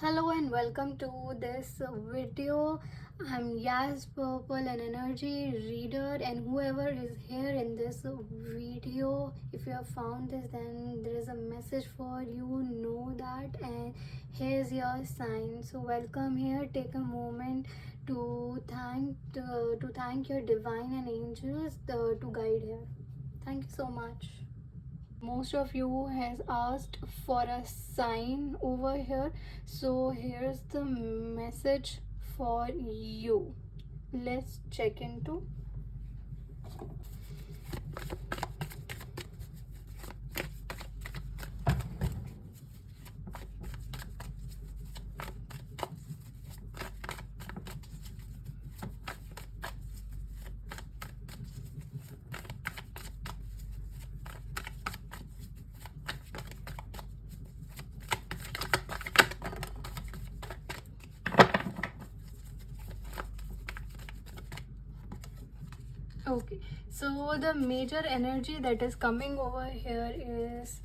Hello and welcome to this video. I'm Yas Purple, an energy reader, and whoever is here in this video, if you have found this, then there is a message for you. Know that, and here's your sign. So welcome here. Take a moment to thank your divine and angels to guide here. Thank you so much. Most of you has asked for a sign over here, so here's the message for you. Let's check into. Okay, so the major energy that is coming over here is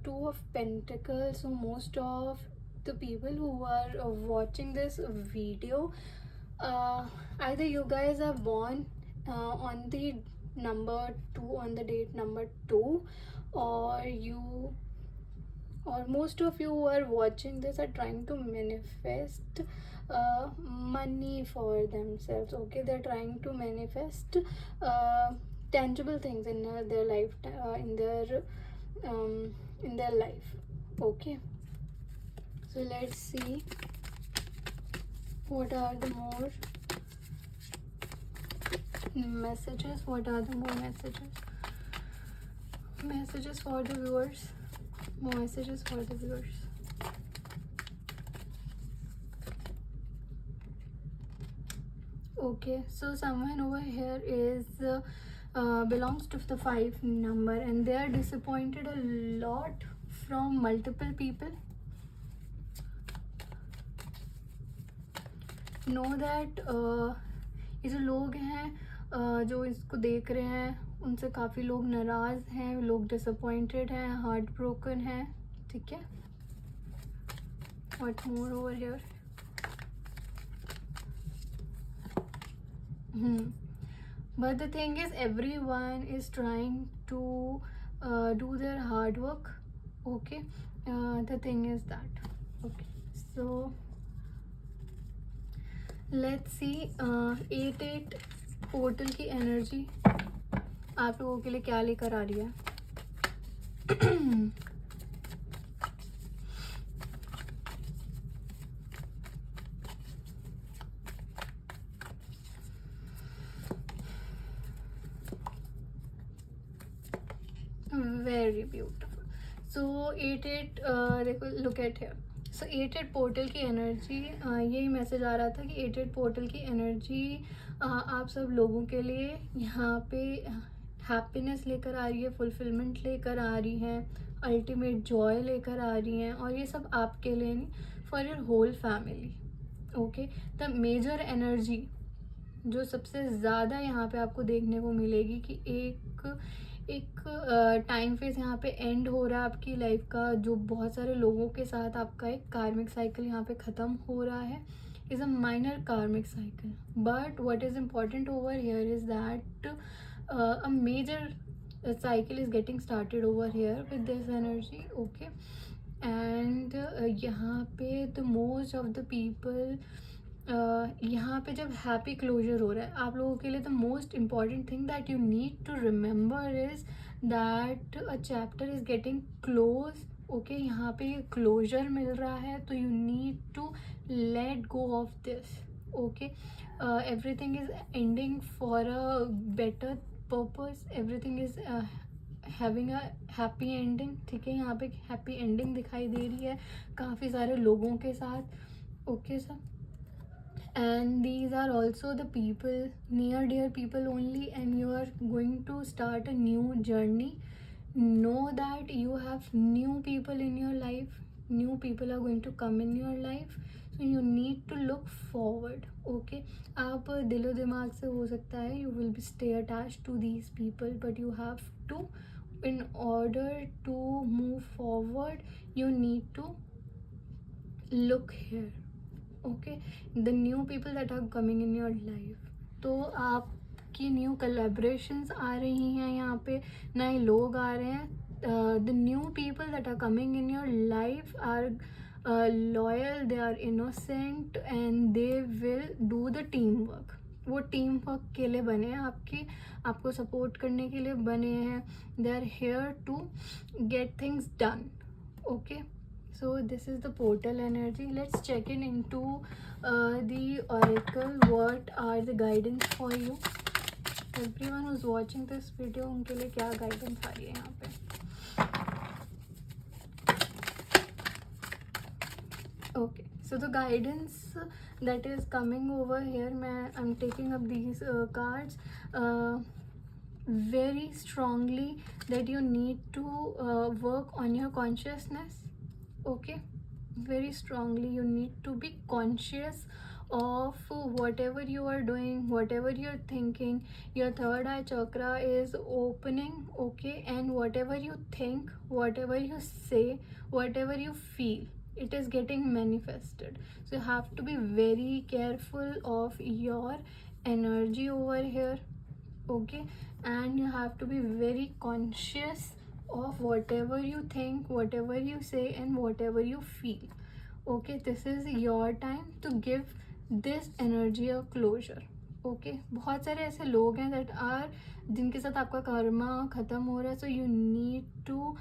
Two of Pentacles. So most of the people who are watching this video, uh, either you guys are born on the number 2, on the date number 2, or you, or most of you who are watching this are trying to manifest money for themselves. Okay, they're trying to manifest tangible things in their life, in their life. Okay, so let's see what are the more messages. What are the more messages for the viewers? More messages for the viewers. Okay, so someone over here is belongs to the 5 number, and they are disappointed a lot from multiple people. Know that ये जो लोग हैं जो इसको देख रहे हैं, उनसे काफ़ी लोग नाराज़ हैं, लोग डिसअपॉइंटेड हैं, हार्ट ब्रोकन हैं. ठीक है. What more over here? But the thing is, everyone is trying to do their hard work. Okay, the thing is that. Okay, so let's see 8-8 portal की एनर्जी आप लोगों के लिए क्या लेकर आ रही है. Very beautiful. So 8-8 देखो, look at here. So 8-8 portal की एनर्जी, यही मैसेज आ रहा था कि 8-8 पोर्टल की एनर्जी आप सब लोगों के लिए यहाँ पे हैप्पीनेस लेकर आ रही है, फुलफिलमेंट लेकर आ रही है, अल्टीमेट जॉय लेकर आ रही हैं. और ये सब आपके लिए नहीं, for your whole family. Okay, the major energy जो सबसे ज़्यादा यहाँ पे आपको देखने को मिलेगी कि एक टाइम फेज यहाँ पे एंड हो रहा है आपकी लाइफ का, जो बहुत सारे लोगों के साथ आपका एक कार्मिक साइकिल यहाँ पे ख़त्म हो रहा है. Is a minor karmic cycle, but what is important over here is that a major cycle is getting started over here with this energy. Okay, and यहाँ पे the most of the people यहाँ पे जब happy closure हो रहा है आप लोगों के लिए, the most important thing that you need to remember is that a chapter is getting close. Okay, यहाँ पे ये क्लोजर मिल रहा है, तो you need to let go of this. Okay, everything is ending for a better purpose. Everything is having a happy ending. ठीक है, यहाँ पे हैप्पी एंडिंग दिखाई दे रही है काफ़ी सारे लोगों के साथ. Okay sir, and these are also the people, near dear people only, and you are going to start a new journey. Know that you have new people in your life, new people are going to come in your life, so you need to look forward. Okay, आप दिलो दिमाग से हो सकता है you will be stay attached to these people, but you have to, in order to move forward, you need to look here. Okay, the new people that are coming in your life, तो आपकी new collaborations आ रही हैं, यहाँ पे नए लोग आ रहे हैं. The new people that are coming in your life are loyal, they are innocent and they will do the teamwork. वो टीम वर्क के लिए बने हैं, आपको सपोर्ट करने के लिए बने हैं. They are here to get things done. Okay, so this is the portal energy. Let's check into the oracle. What are the guidance for you? Everyone who's watching this video, उनके लिए क्या guidance आ रही है यहाँ पे? Okay, so the guidance that is coming over here, I'm taking up these cards very strongly, that you need to work on your consciousness. Okay, very strongly you need to be conscious of whatever you are doing, whatever you're thinking. Your third eye chakra is opening. Okay, and whatever you think, whatever you say, whatever you feel, it is getting manifested. So you have to be very careful of your energy over here. Okay, and you have to be very conscious of whatever you think, whatever you say, and whatever you feel. Okay, this is your time to give this energy a closure. Okay, बहुत सारे ऐसे लोग हैं that are जिनके साथ आपका कर्मा ख़त्म हो रहा है. So you need to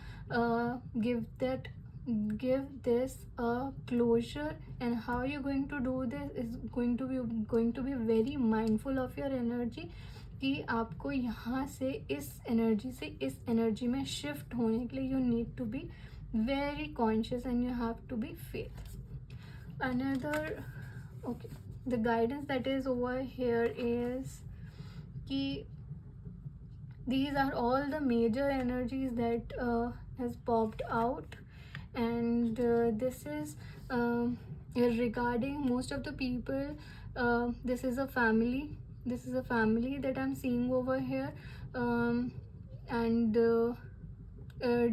give this a closure. And how you're going to do this is going to be very mindful of your energy, कि आपको यहाँ से इस एनर्जी से इस एनर्जी में शिफ्ट होने के लिए you need to be very conscious and you have to be faith. Another okay, the guidance that is over here is कि these are all the major energies that has popped out, and this is regarding most of the people. This is a family that I'm seeing over here, and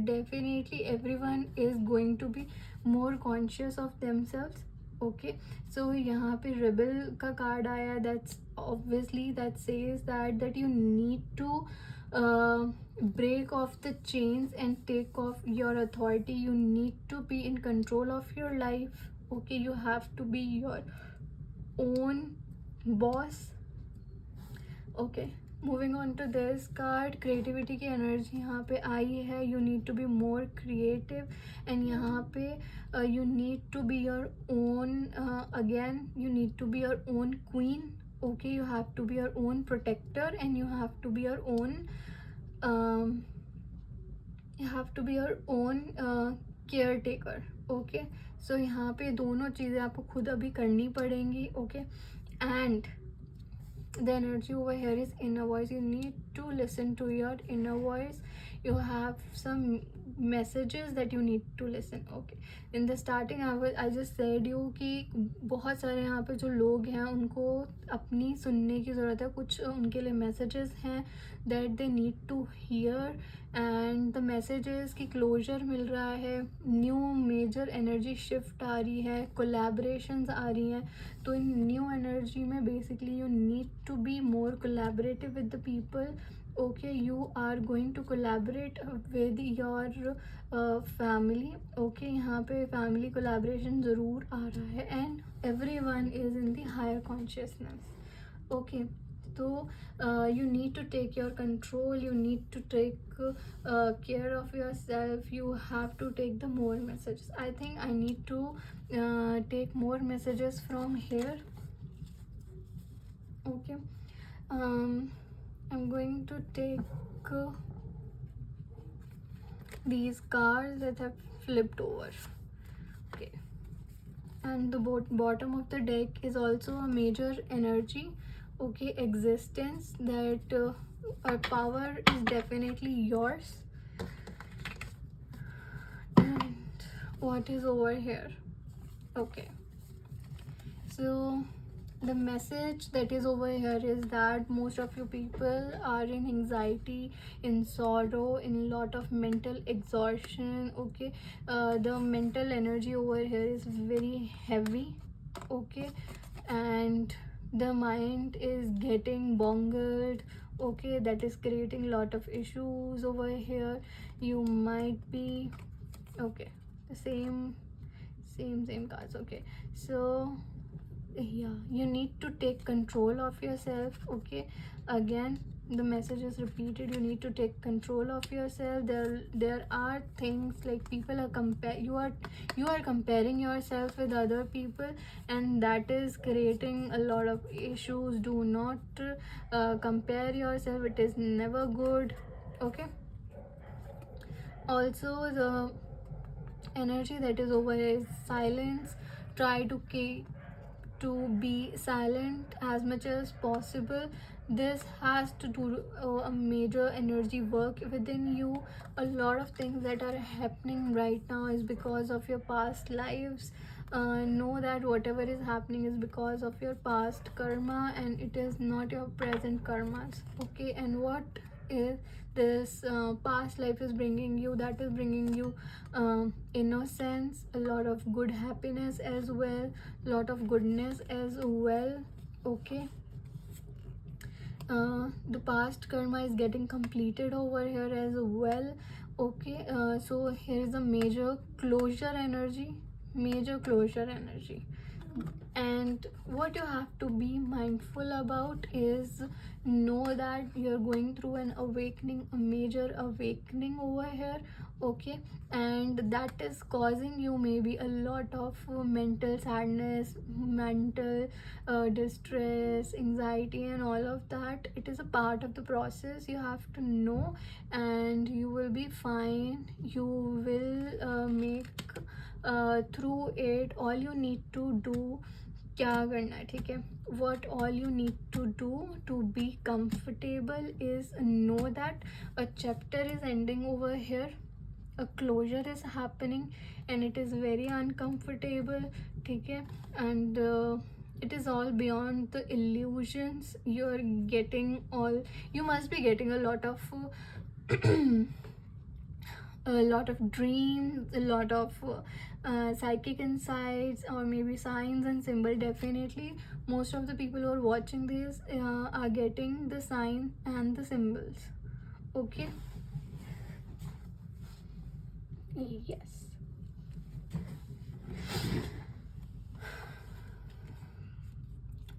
definitely everyone is going to be more conscious of themselves. Okay, so यहाँ पे rebel का card आया. That's obviously that says that you need to break off the chains and take off your authority. You need to be in control of your life. Okay, you have to be your own boss. Okay, moving on to this card, creativity की energy यहाँ पे आई है. You need to be more creative, and यहाँ पे you need to be your own again, you need to be your own queen. Okay, you have to be your own protector, and you have to be your own caretaker. Okay, so यहाँ पे दोनों चीज़ें आपको खुद अभी करनी पड़ेंगी. Okay, and the energy over here is inner voice. You need to listen to your inner voice. You have some messages that you need to listen. Okay, in the starting I just said you कि बहुत सारे यहाँ पे जो लोग हैं उनको अपनी सुनने की ज़रूरत है. कुछ उनके लिए messages हैं that they need to hear, and the messages की closure मिल रहा है, new major energy shift आ रही है, collaborations आ रही हैं. तो इन new energy में basically you need to be more collaborative with the people. Okay, you are going to collaborate with your family. Okay, यहाँ पे family collaboration ज़रूर आ रहा है, and everyone is in the higher consciousness. Okay, so you need to take your control, you need to take care of yourself. You have to take the more messages. I think I need to take more messages from here. Okay, I'm going to take these cards that have flipped over. Okay, and the bottom of the deck is also a major energy. Okay, existence, that power is definitely yours. And what is over here? Okay, so the message that is over here is that most of you people are in anxiety, in sorrow, in a lot of mental exhaustion. Okay, the mental energy over here is very heavy. Okay, and the mind is getting bungled. Okay, that is creating a lot of issues over here. You might be okay, the same cards. Okay, so yeah, you need to take control of yourself. Okay, again the message is repeated, you need to take control of yourself. There are things like people are you are comparing yourself with other people, and that is creating a lot of issues. Do not compare yourself, it is never good. Okay, also the energy that is over here is silence. Try to keep to be silent as much as possible. This has to do a major energy work within you. A lot of things that are happening right now is because of your past lives. Know that whatever is happening is because of your past karma, and it is not your present karmas. Okay, and what is this past life is bringing you, that is bringing you innocence, a lot of good happiness as well, lot of goodness as well. Okay, the past karma is getting completed over here as well. Okay, so here is a major closure energy. And what you have to be mindful about is know that you're going through an awakening, a major awakening over here. Okay, and that is causing you maybe a lot of mental sadness, mental distress, anxiety, and all of that. It is a part of the process, you have to know, and you will be fine. You will make through it. All you need to do, क्या करना है, ठीक है, what all you need to do to be comfortable is know that a chapter is ending over here, a closure is happening, and it is very uncomfortable, ठीक है, and it is all beyond the illusions. You're getting all, you must be getting a lot of a lot of dreams, a lot of psychic insights, or maybe signs and symbol. Definitely most of the people who are watching this are getting the sign and the symbols. Okay, yes,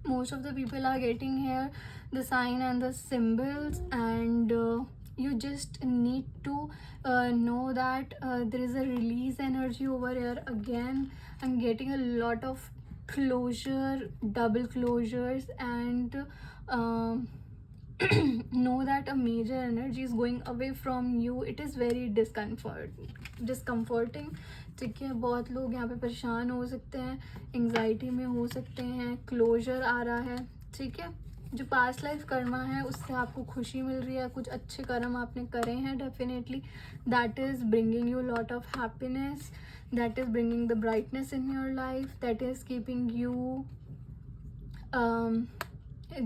most of the people are getting here the sign and the symbols, and you just need to know that there is a release energy over here. Again, I'm getting a lot of closure, double closures, and know that a major energy is going away from you. It is very discomforting. ठीक है, बहुत लोग यहाँ पे परेशान हो सकते हैं, एंग्जाइटी में हो सकते हैं, क्लोजर आ रहा है, ठीक है। जो पास्ट लाइफ कर्मा है उससे आपको खुशी मिल रही है, कुछ अच्छे कर्म आपने करे हैं, definitely that is bringing you lot of happiness, that is bringing the brightness in your life, that is keeping you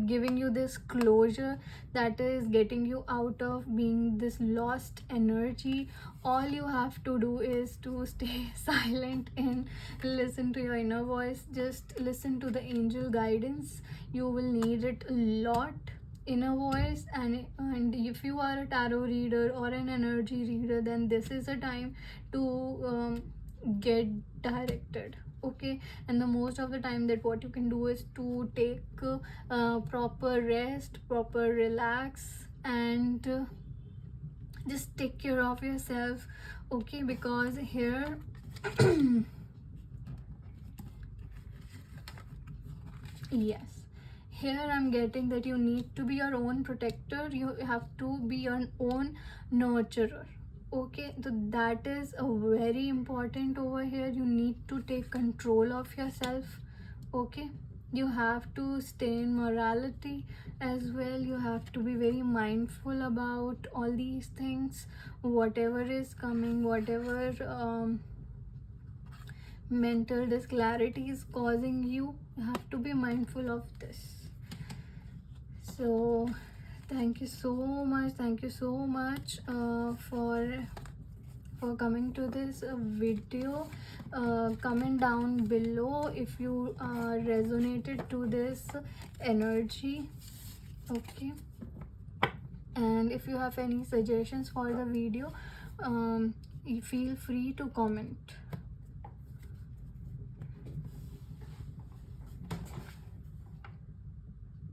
giving you this closure, that is getting you out of being this lost energy. All you have to do is to stay silent and listen to your inner voice. Just listen to the angel guidance, you will need it a lot. Inner voice, and if you are a tarot reader or an energy reader, then this is a time to get directed. Okay, and the most of the time that what you can do is to take proper rest, proper relax, and just take care of yourself. Okay, because here yes, here I'm getting that you need to be your own protector, you have to be your own nurturer. Okay, so that is a very important over here. You need to take control of yourself. Okay, you have to stay in morality as well. You have to be very mindful about all these things, whatever is coming, whatever mental disclarity is causing you, you have to be mindful of this. So thank you so much for coming to this video. Comment down below if you resonated to this energy. Okay, and if you have any suggestions for the video, you feel free to comment.